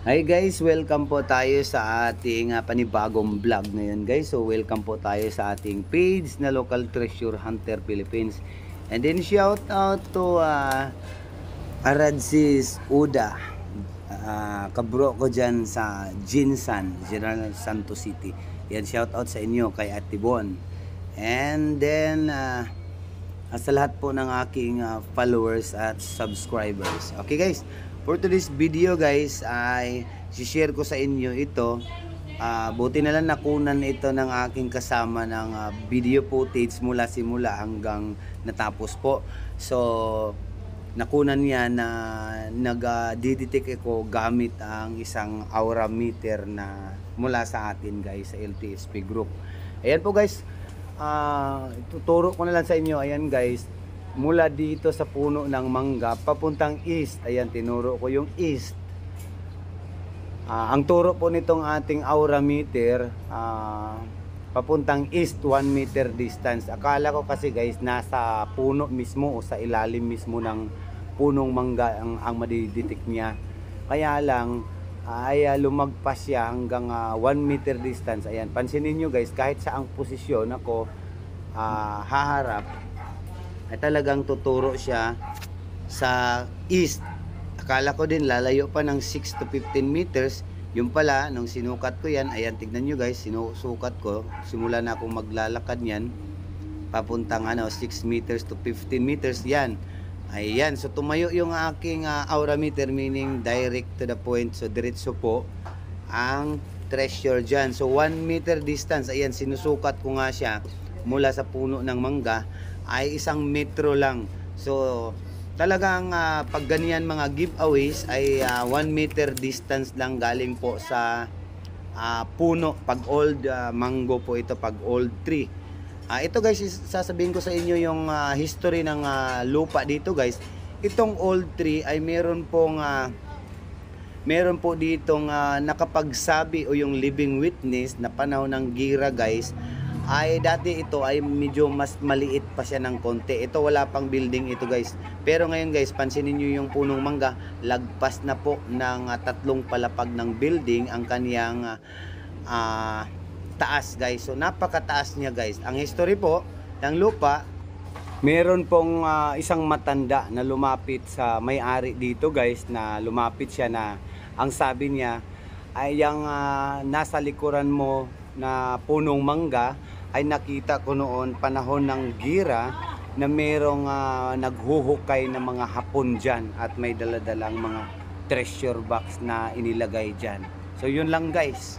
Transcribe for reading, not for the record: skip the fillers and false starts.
Hi guys, welcome po tayo sa ating panibagong vlog ngayon guys. So welcome po tayo sa ating page na Local Treasure Hunter Philippines. And then shout out to Aradsis Uda, kabro ko dyan sa Jinsan, General Santos City. Yan, shout out sa inyo kay Ate Bon. And then sa lahat po ng aking followers at subscribers. Okay guys, for today's video guys ay share ko sa inyo ito. Buti na lang nakunan ito ng aking kasama ng video footage mula simula hanggang natapos po. So nakunan niya na nag-detect ako gamit ang isang aura meter na mula sa atin guys sa LTSP group. Ayan po guys, tuturo ko na lang sa inyo. Ayan guys, mula dito sa puno ng mangga papuntang east. Ayan, tinuro ko yung east. Ang turo po nitong ating aura meter, papuntang east 1 meter distance. Akala ko kasi guys nasa puno mismo o sa ilalim mismo ng punong mangga ang madidetect niya. Kaya lang ay lumagpas siya hanggang 1 meter distance. Ayan, pansinin nyo guys, kahit sa ang posisyon ako haharap ay talagang tuturo siya sa east. Akala ko din lalayo pa ng 6 to 15 meters. Yung pala, nung sinukat ko yan, ayan, tignan nyo guys, sinusukat ko, simula na akong maglalakad yan papuntang 6 meters to 15 meters. Yan, ayan, so tumayo yung aking aura meter, meaning direct to the point. So diretso po ang treasure dyan. So 1 meter distance, ayan, sinusukat ko nga siya mula sa puno ng mangga ay 1 metro lang. So talagang pag ganyan mga giveaways ay 1 meter distance lang galing po sa puno. Pag old mango po ito, pag old tree. Ito guys, sasabihin ko sa inyo yung history ng lupa dito guys. Itong old tree ay meron po ditong nakapagsabi o yung living witness na panahon ng gira guys, ay dati ito ay medyo mas maliit pa siya ng konti. Ito wala pang building ito guys. Pero ngayon guys, pansinin nyo yung punong mangga, lagpas na po ng 3 palapag ng building ang kaniyang taas guys. So napakataas niya guys. Ang history po ng lupa, meron pong isang matanda na lumapit sa may-ari dito guys, na lumapit siya na ang sabi niya ay yung nasa likuran mo na punong mangga ay nakita ko noon panahon ng gira na merong naghuhukay ng mga Hapon dyan at may daladalang mga treasure box na inilagay dyan. So yun lang guys.